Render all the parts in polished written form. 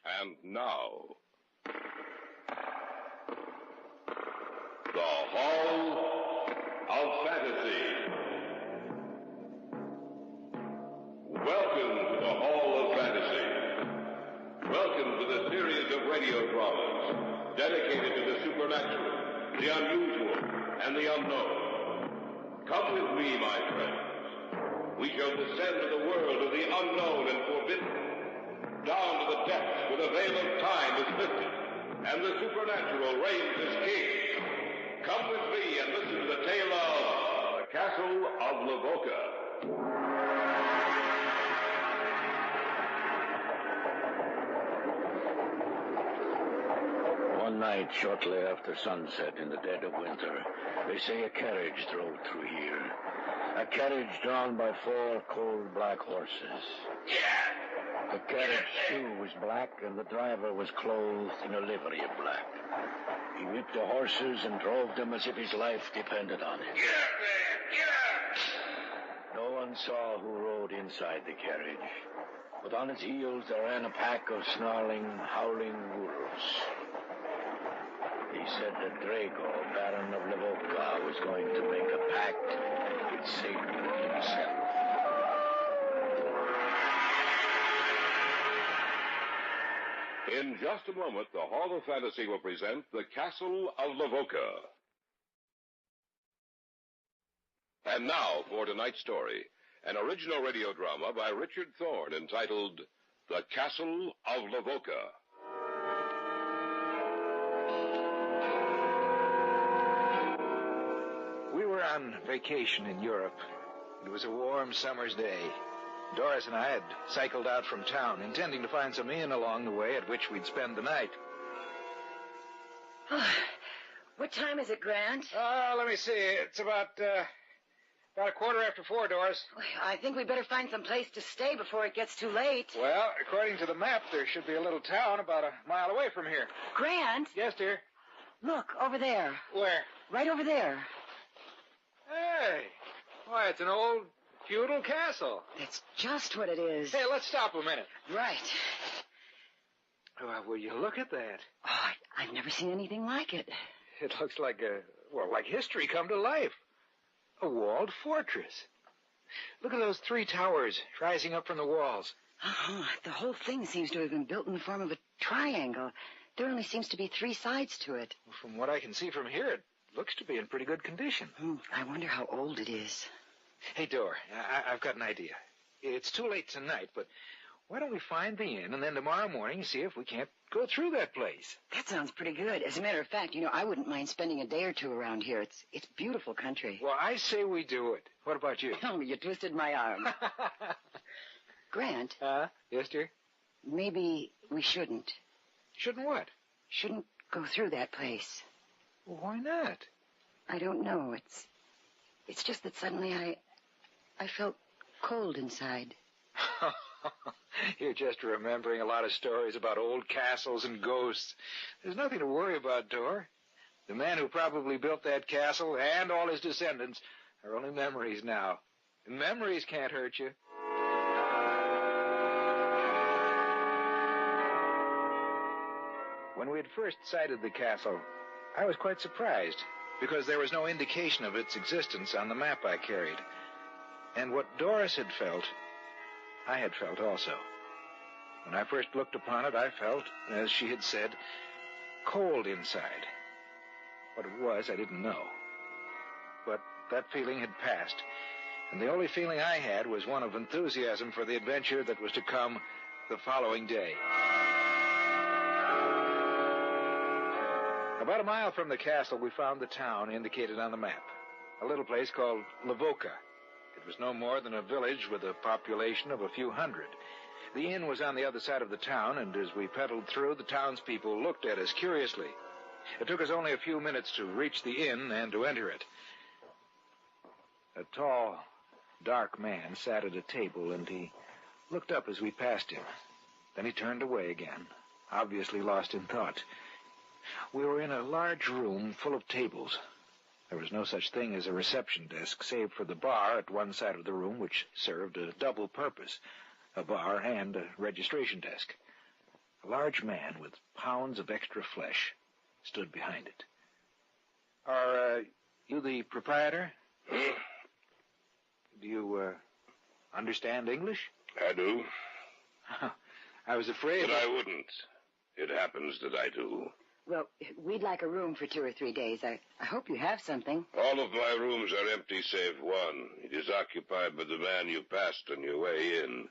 And now, the Hall of Fantasy. Welcome to the Hall of Fantasy. Welcome to the series of radio dramas dedicated to the supernatural, the unusual, and the unknown. Come with me, my friends. We shall descend to the world of the unknown and forbidden, down to the depths where the veil of time is lifted, and the supernatural reigns as king. Come with me and listen to the tale of the Castle of Lavoca. One night, shortly after sunset in the dead of winter, they say a carriage drove through here. A carriage drawn by 4 cold black horses. The carriage, too, was black, and the driver was clothed in a livery of black. He whipped the horses and drove them as if his life depended on it. No one saw who rode inside the carriage, but on its heels there ran a pack of snarling, howling wolves. He said that Drago, Baron of Lavoca, was going to make a pact with Satan himself. In just a moment, the Hall of Fantasy will present The Castle of Lavoca. And now for tonight's story, an original radio drama by Richard Thorne entitled The Castle of Lavoca. We were on vacation in Europe. It was a warm summer's day. Doris and I had cycled out from town, intending to find some inn along the way at which we'd spend the night. Oh, what time is it, Grant? Let me see. It's about 4:15, Doris. I think we better find some place to stay before it gets too late. Well, according to the map, there should be a little town about a mile away from here. Grant? Yes, dear? Look, over there. Where? Right over there. Hey, why, it's an old feudal castle. That's just what it is. Hey, let's stop a minute. Right. Well, will you look at that? Oh, I've never seen anything like it. It looks like like history come to life. A walled fortress. Look at those 3 towers rising up from the walls. Uh-huh. The whole thing seems to have been built in the form of a triangle. There only seems to be 3 sides to it. Well, from what I can see from here, it looks to be in pretty good condition. I wonder how old it is. Hey, Dor, I've got an idea. It's too late tonight, but why don't we find the inn and then tomorrow morning see if we can't go through that place? That sounds pretty good. As a matter of fact, I wouldn't mind spending a day or 2 around here. It's beautiful country. Well, I say we do it. What about you? Oh, you twisted my arm. Grant? Yes, dear? Maybe we shouldn't. Shouldn't what? Shouldn't go through that place. Well, why not? I don't know. It's just that suddenly I felt cold inside. You're just remembering a lot of stories about old castles and ghosts. There's nothing to worry about, Dor. The man who probably built that castle and all his descendants are only memories now. And memories can't hurt you. When we had first sighted the castle, I was quite surprised, because there was no indication of its existence on the map I carried. And what Doris had felt, I had felt also. When I first looked upon it, I felt, as she had said, cold inside. What it was, I didn't know. But that feeling had passed, and the only feeling I had was one of enthusiasm for the adventure that was to come the following day. About a mile from the castle, we found the town indicated on the map, a little place called Lavoca. It was no more than a village with a population of a few hundred. The inn was on the other side of the town, and as we pedaled through, the townspeople looked at us curiously. It took us only a few minutes to reach the inn and to enter it. A tall, dark man sat at a table, and he looked up as we passed him. Then he turned away again, obviously lost in thought. We were in a large room full of tables. There was no such thing as a reception desk, save for the bar at one side of the room, which served a double purpose, a bar and a registration desk. A large man with pounds of extra flesh stood behind it. Are you the proprietor? Do you understand English? I do. I was afraid... But I wouldn't. It happens that I do. Well, we'd like a room for 2 or 3 days. I hope you have something. All of my rooms are empty save one. It is occupied by the man you passed on your way in.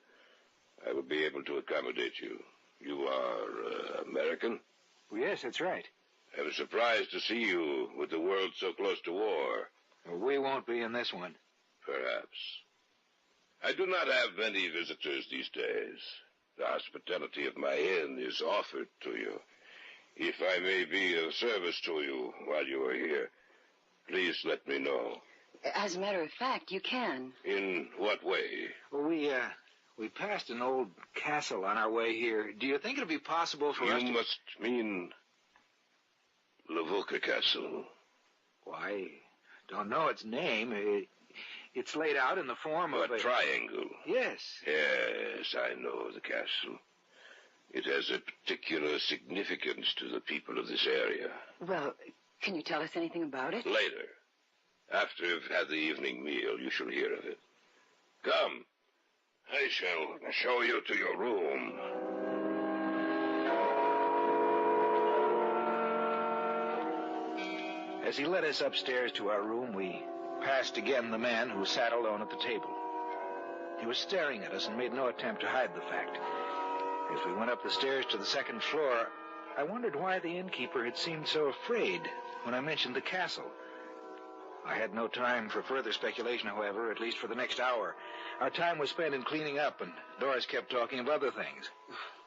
I will be able to accommodate you. You are American? Well, yes, that's right. I'm surprised to see you with the world so close to war. Well, we won't be in this one. Perhaps. I do not have many visitors these days. The hospitality of my inn is offered to you. If I may be of service to you while you are here, please let me know. As a matter of fact, you can. In what way? Well, we passed an old castle on our way here. Do you think it'd be possible for us to... You must mean Lavoca Castle. Why, don't know its name. It's laid out in the form of a triangle. Yes. Yes, I know the castle. It has a particular significance to the people of this area. Well, can you tell us anything about it? Later. After you've had the evening meal, you shall hear of it. Come. I shall show you to your room. As he led us upstairs to our room, we passed again the man who sat alone at the table. He was staring at us and made no attempt to hide the fact. As we went up the stairs to the second floor, I wondered why the innkeeper had seemed so afraid when I mentioned the castle. I had no time for further speculation, however, at least for the next hour. Our time was spent in cleaning up, and Doris kept talking of other things.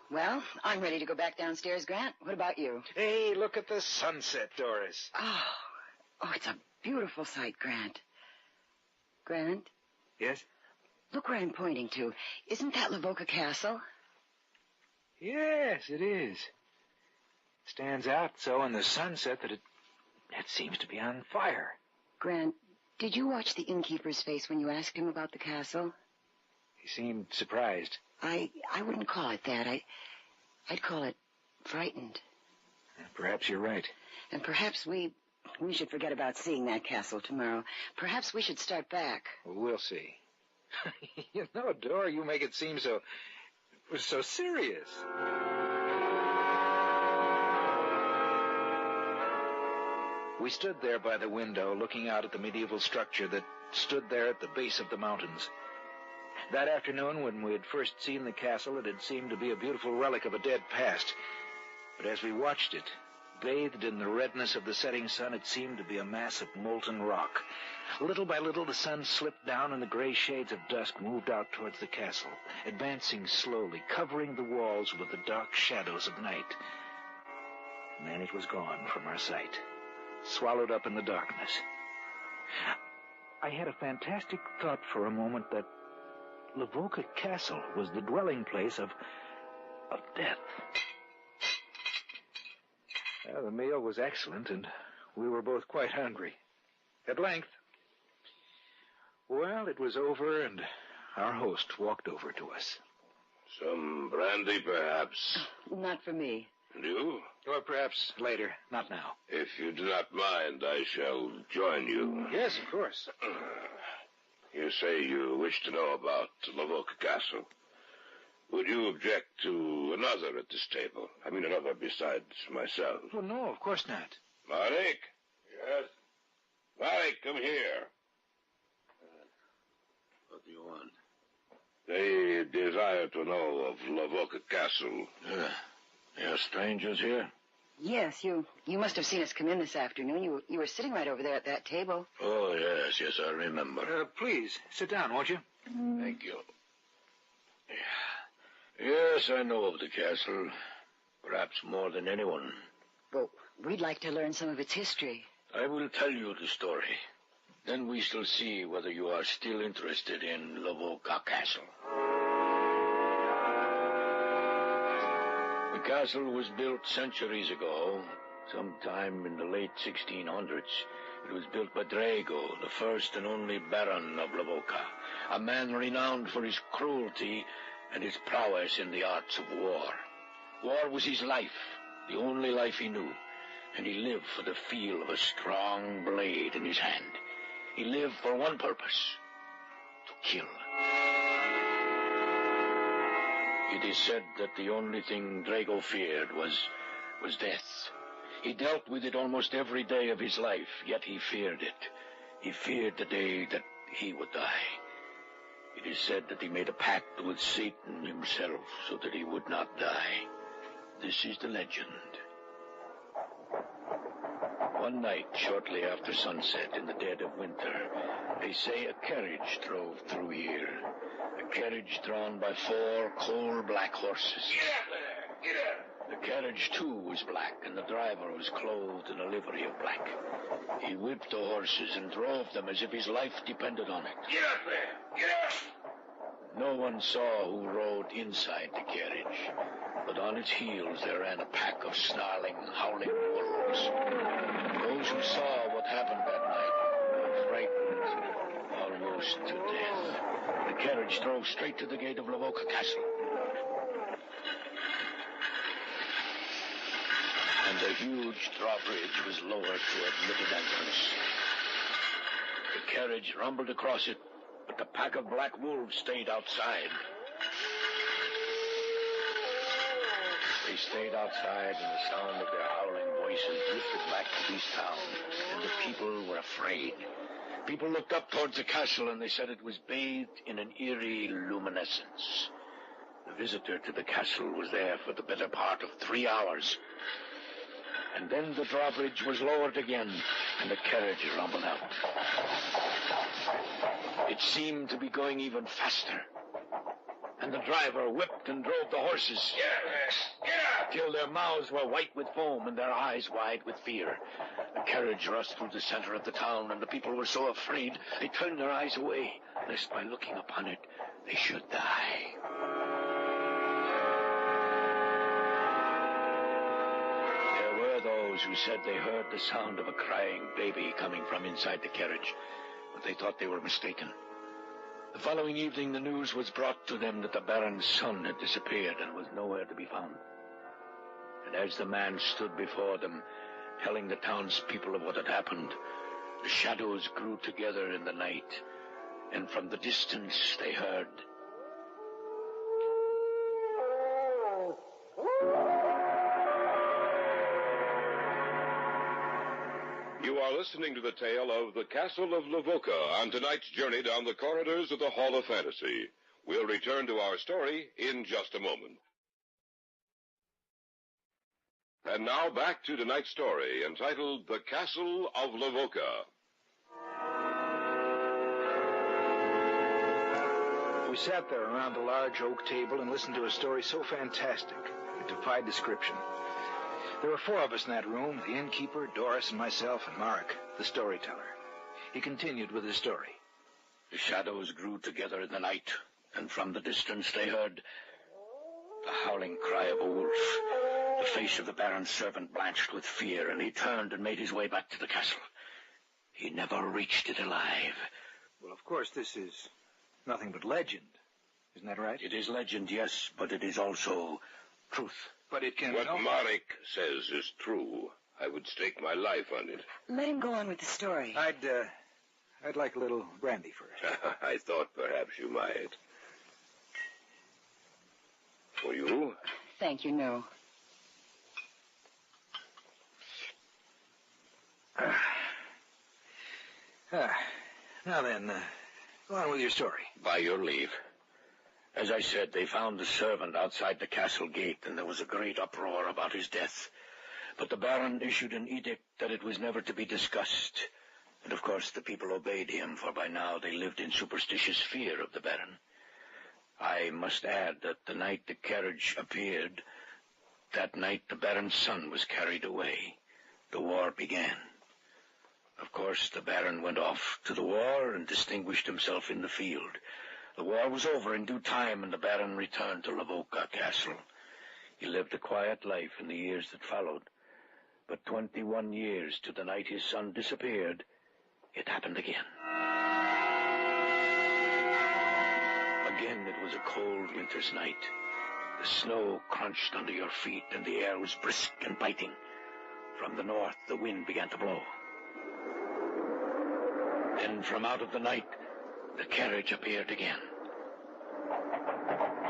Well, I'm ready to go back downstairs, Grant. What about you? Hey, look at the sunset, Doris. Oh, it's a beautiful sight, Grant. Grant? Yes? Look where I'm pointing to. Isn't that Lavoca Castle? Yes, it is. Stands out so in the sunset that it seems to be on fire. Grant, did you watch the innkeeper's face when you asked him about the castle? He seemed surprised. I wouldn't call it that. I'd call it frightened. Perhaps you're right. And perhaps we should forget about seeing that castle tomorrow. Perhaps we should start back. We'll see. You know, Dora, you make it seem so serious. We stood there by the window, looking out at the medieval structure that stood there at the base of the mountains. That afternoon, when we had first seen the castle, it had seemed to be a beautiful relic of a dead past. But as we watched it, bathed in the redness of the setting sun, it seemed to be a mass of molten rock. Little by little, the sun slipped down, and the gray shades of dusk moved out towards the castle, advancing slowly, covering the walls with the dark shadows of night. And then it was gone from our sight, swallowed up in the darkness. I had a fantastic thought for a moment that Lavoca Castle was the dwelling place of death. The meal was excellent, and we were both quite hungry. At length, well, it was over, and our host walked over to us. Some brandy, perhaps? Not for me. You? Or perhaps later, not now. If you do not mind, I shall join you. Yes, of course. You say you wish to know about Lavoca Castle. Would you object to another at this table? I mean, another besides myself. Well, no, of course not. Marek? Yes? Marek, come here. What do you want? They desire to know of Lavoca Castle. There are strangers here? Yes, you must have seen us come in this afternoon. You were sitting right over there at that table. Oh, yes, I remember. Please, sit down, won't you? Thank you. Yes, I know of the castle. Perhaps more than anyone. Well, we'd like to learn some of its history. I will tell you the story. Then we shall see whether you are still interested in Lavoca Castle. The castle was built centuries ago, sometime in the late 1600s. It was built by Drago, the first and only Baron of Lavoca, a man renowned for his cruelty and his prowess in the arts of war. War was his life, the only life he knew, and he lived for the feel of a strong blade in his hand. He lived for one purpose, to kill. It is said that the only thing Drago feared was death. He dealt with it almost every day of his life, yet he feared it. He feared the day that he would die. It is said that he made a pact with Satan himself so that he would not die. This is the legend. One night, shortly after sunset, in the dead of winter, they say a carriage drove through here. A carriage drawn by 4 coal-black horses. Get out there! Get out! The carriage, too, was black, and the driver was clothed in a livery of black. He whipped the horses and drove them as if his life depended on it. Get out there! Get out! No one saw who rode inside the carriage, but on its heels there ran a pack of snarling, howling wolves. Those who saw what happened that night were frightened almost to death. The carriage drove straight to the gate of Lavoca Castle. And the huge drawbridge was lowered to admit an entrance. The carriage rumbled across it, but the pack of black wolves stayed outside. They stayed outside, and the sound of their howling voices drifted back to this town, and the people were afraid. People looked up towards the castle, and they said it was bathed in an eerie luminescence. The visitor to the castle was there for the better part of 3 hours. And then the drawbridge was lowered again, and the carriage rumbled out. It seemed to be going even faster. And the driver whipped and drove the horses. Get out! Till their mouths were white with foam and their eyes wide with fear. The carriage rushed through the center of the town, and the people were so afraid they turned their eyes away, lest by looking upon it they should die. There were those who said they heard the sound of a crying baby coming from inside the carriage, but they thought they were mistaken. The following evening, the news was brought to them that the Baron's son had disappeared and was nowhere to be found. And as the man stood before them, telling the townspeople of what had happened, the shadows grew together in the night, and from the distance they heard... You are listening to the tale of the Castle of Lavoca on tonight's journey down the corridors of the Hall of Fantasy. We'll return to our story in just a moment. And now back to tonight's story, entitled The Castle of Lavoca. We sat there around a large oak table and listened to a story so fantastic it defied description. There were 4 of us in that room, the innkeeper, Doris, and myself, and Mark, the storyteller. He continued with his story. The shadows grew together in the night, and from the distance they heard the howling cry of a wolf. The face of the Baron's servant blanched with fear, and he turned and made his way back to the castle. He never reached it alive. Well, of course, this is nothing but legend. Isn't that right? It is legend, yes, but it is also truth. But it can... What Marek says is true. I would stake my life on it. Let him go on with the story. I'd like a little brandy first. I thought perhaps you might. For you? Thank you, no. Now then, go on with your story. By your leave. As I said, they found the servant outside the castle gate, and there was a great uproar about his death. But the Baron issued an edict that it was never to be discussed. And of course the people obeyed him, for by now they lived in superstitious fear of the Baron. I must add that the night the carriage appeared, that night the Baron's son was carried away. The war began. Of course, the Baron went off to the war and distinguished himself in the field. The war was over in due time, and the Baron returned to Lavoca Castle. He lived a quiet life in the years that followed. But 21 years to the night his son disappeared, it happened again. Again, it was a cold winter's night. The snow crunched under your feet, and the air was brisk and biting. From the north, the wind began to blow. Then from out of the night, the carriage appeared again.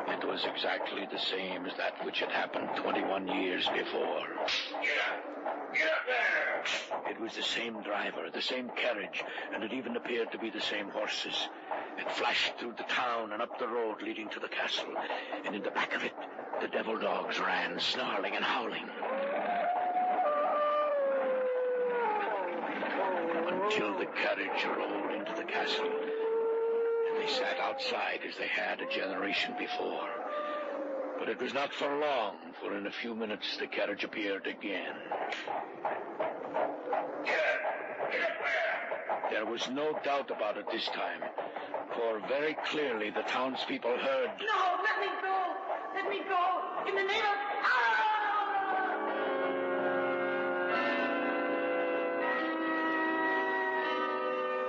It was exactly the same as that which had happened 21 years before. Get up! Get up there! It was the same driver, the same carriage, and it even appeared to be the same horses. It flashed through the town and up the road leading to the castle, and in the back of it, the devil dogs ran, snarling and howling. Until the carriage rolled into the castle, and they sat outside as they had a generation before. But it was not for long, for in a few minutes the carriage appeared again. Get up! Get up there! There was no doubt about it this time, for very clearly the townspeople heard... No, let me go! Let me go! In the name of...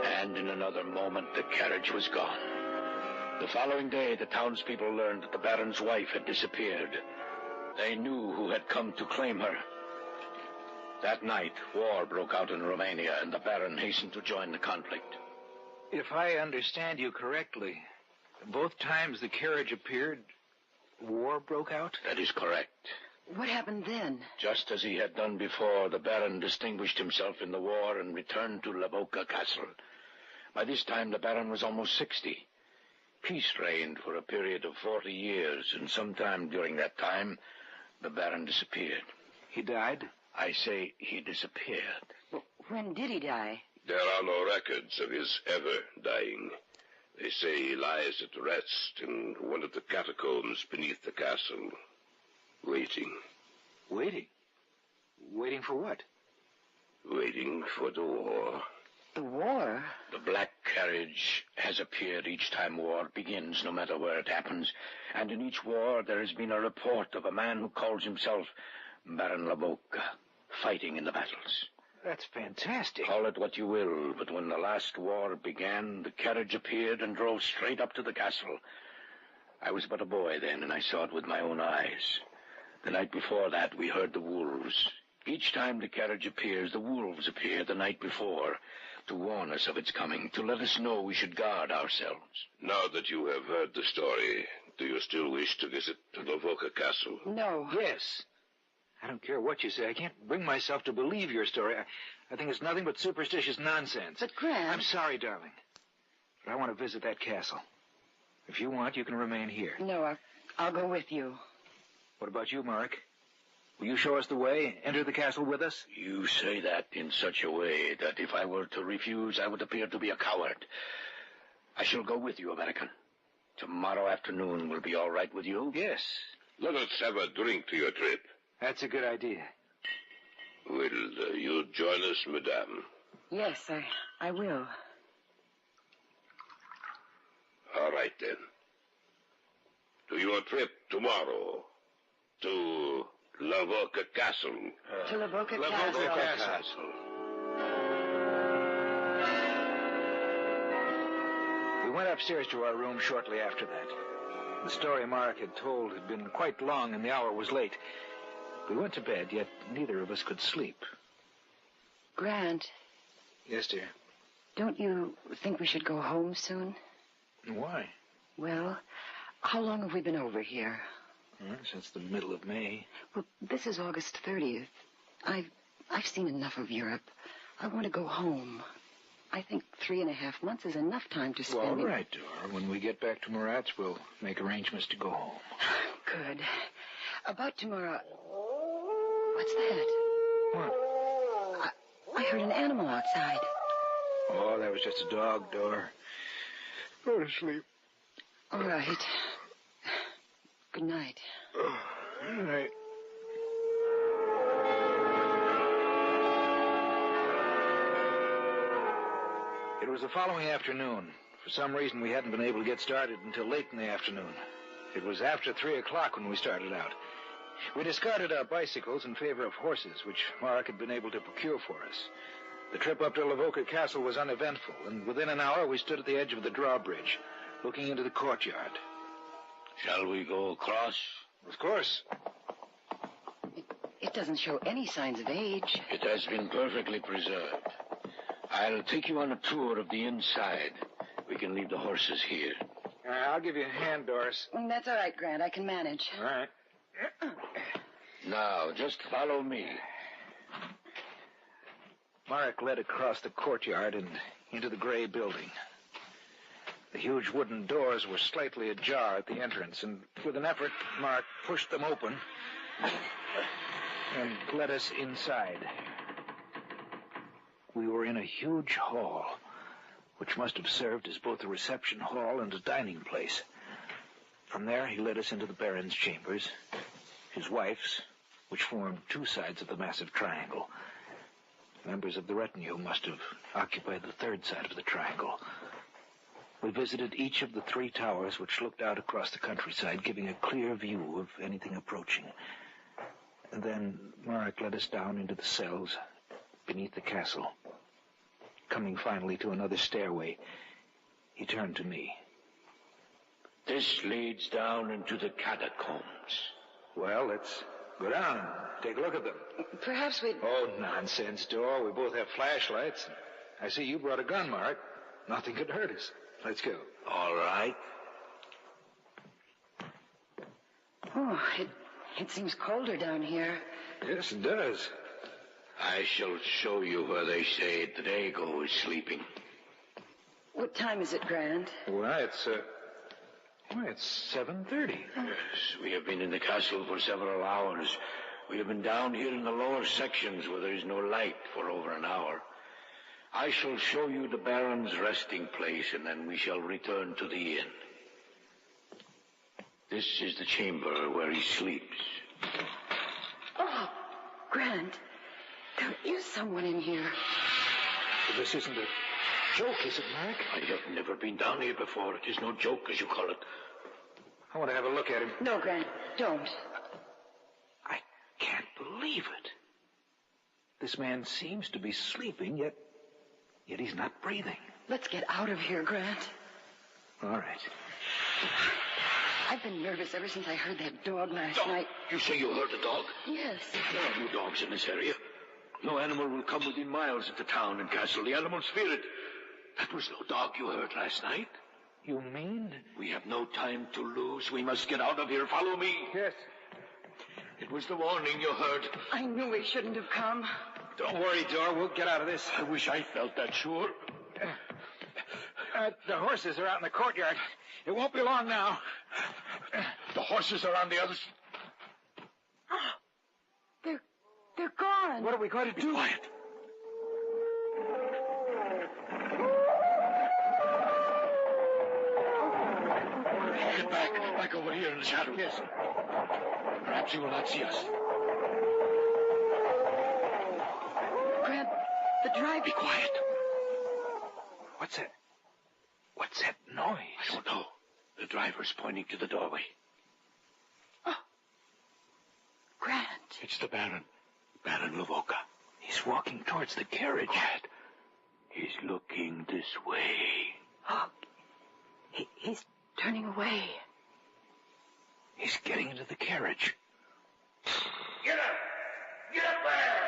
And in another moment, the carriage was gone. The following day, the townspeople learned that the Baron's wife had disappeared. They knew who had come to claim her. That night, war broke out in Romania, and the Baron hastened to join the conflict. If I understand you correctly, both times the carriage appeared, war broke out? That is correct. What happened then? Just as he had done before, the Baron distinguished himself in the war and returned to Lavoca Castle. By this time, the Baron was almost 60. Peace reigned for a period of 40 years, and sometime during that time, the Baron disappeared. He died? I say he disappeared. When did he die? There are no records of his ever dying. They say he lies at rest in one of the catacombs beneath the castle, waiting. Waiting? Waiting for what? Waiting for the war. The war? The black carriage has appeared each time war begins, no matter where it happens. And in each war there has been a report of a man who calls himself Baron Lavoca, fighting in the battles. That's fantastic. Call it what you will, but when the last war began, the carriage appeared and drove straight up to the castle. I was but a boy then, and I saw it with my own eyes. The night before that, we heard the wolves. Each time the carriage appears, the wolves appear the night before, to warn us of its coming, to let us know we should guard ourselves. Now that you have heard the story, do you still wish to visit Lavoca Castle? No. Yes. I don't care what you say. I can't bring myself to believe your story. I think it's nothing but superstitious nonsense. But, Grant... I'm sorry, darling. But I want to visit that castle. If you want, you can remain here. No, I'll go with you. What about you, Mark? Will you show us the way? Enter the castle with us? You say that in such a way that if I were to refuse, I would appear to be a coward. I shall go with you, American. Tomorrow afternoon will be all right with you? Yes. Let us have a drink to your trip. That's a good idea. Will you join us, madame? Yes, I will. All right, then. To your trip tomorrow. To Lavoca Castle. To Lavoca Lavoca Castle. We went upstairs to our room shortly after that. The story Mark had told had been quite long, and the hour was late. We went to bed, yet neither of us could sleep. Grant. Yes, dear? Don't you think we should go home soon? Why? Well, how long have we been over here? Since the middle of May. Well, this is August 30th. I've seen enough of Europe. I want to go home. I think 3.5 months is enough time to spend... Well, all right, Dora. When we get back to Murat's, we'll make arrangements to go home. Good. About tomorrow... What's that? What? I heard an animal outside. Oh, that was just a dog, Dora. Go to sleep. All right. Good night. All right. It was the following afternoon. For some reason, we hadn't been able to get started until late in the afternoon. It was after 3 o'clock when we started out. We discarded our bicycles in favor of horses, which Mark had been able to procure for us. The trip up to Lavoca Castle was uneventful, and within an hour we stood at the edge of the drawbridge, looking into the courtyard. Shall we go across? Of course. It doesn't show any signs of age. It has been perfectly preserved. I'll take you on a tour of the inside. We can leave the horses here. I'll give you a hand, Doris. That's all right, Grant. I can manage. All right. Now, just follow me. Marek led across the courtyard and into the gray building. The huge wooden doors were slightly ajar at the entrance, and with an effort, Mark pushed them open and led us inside. We were in a huge hall, which must have served as both a reception hall and a dining place. From there, he led us into the Baron's chambers, his wife's, which formed two sides of the massive triangle. Members of the retinue must have occupied the third side of the triangle. We visited each of the three towers which looked out across the countryside, giving a clear view of anything approaching. And then Marek led us down into the cells beneath the castle. Coming finally to another stairway, he turned to me. This leads down into the catacombs. Well, let's go down and take a look at them. Perhaps we'd... Oh, nonsense, Dor. We both have flashlights. I see you brought a gun, Mark. Nothing could hurt us. Let's go. All right. Oh, it seems colder down here. Yes, it does. I shall show you where they say Drago is sleeping. What time is it, Grant? Well, it's 7:30. Yes, we have been in the castle for several hours. We have been down here in the lower sections where there is no light for over an hour. I shall show you the Baron's resting place, and then we shall return to the inn. This is the chamber where he sleeps. Oh, Grant, there is someone in here. This isn't a joke, is it, Mark? I have never been down here before. It is no joke, as you call it. I want to have a look at him. No, Grant, don't. I can't believe it. This man seems to be sleeping, yet he's not breathing. Let's get out of here, Grant. All right. I've been nervous ever since I heard that dog last night. You say you heard a dog? Yes. There are no dogs in this area. No animal will come within miles of the town and castle. The animals fear it. That was no dog you heard last night. You mean? We have no time to lose. We must get out of here. Follow me. Yes. It was the warning you heard. I knew we shouldn't have come. Don't worry, Dor. We'll get out of this. I wish I felt that sure. The horses are out in the courtyard. It won't be long now. The horses are on the other side. They're gone. What are we going to do? Be quiet. Get back over here in the shadows. Yes. Perhaps he will not see us. Grant, the drive... Be quiet. What's that noise? I don't know. The driver's pointing to the doorway. Oh. Grant. It's the Baron. Baron Lavoka. He's walking towards the carriage. Quiet. He's looking this way. Oh, he's turning away. He's getting into the carriage. Get up! Get up there!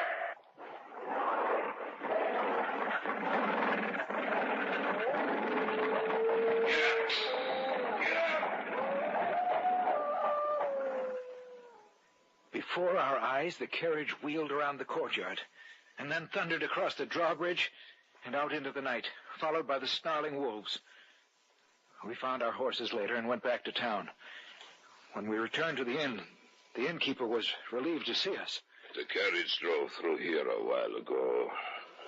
Before our eyes, the carriage wheeled around the courtyard and then thundered across the drawbridge and out into the night, followed by the snarling wolves. We found our horses later and went back to town. When we returned to the inn, the innkeeper was relieved to see us. The carriage drove through here a while ago.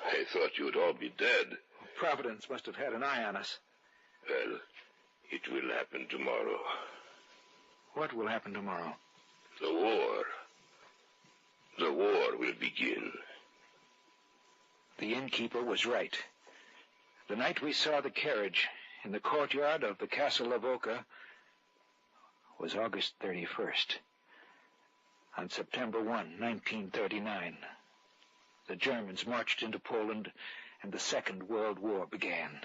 I thought you'd all be dead. Providence must have had an eye on us. Well, it will happen tomorrow. What will happen tomorrow? The war. The war will begin. The innkeeper was right. The night we saw the carriage in the courtyard of the Castle Lavoka was August 31st. On September 1, 1939, the Germans marched into Poland and the Second World War began.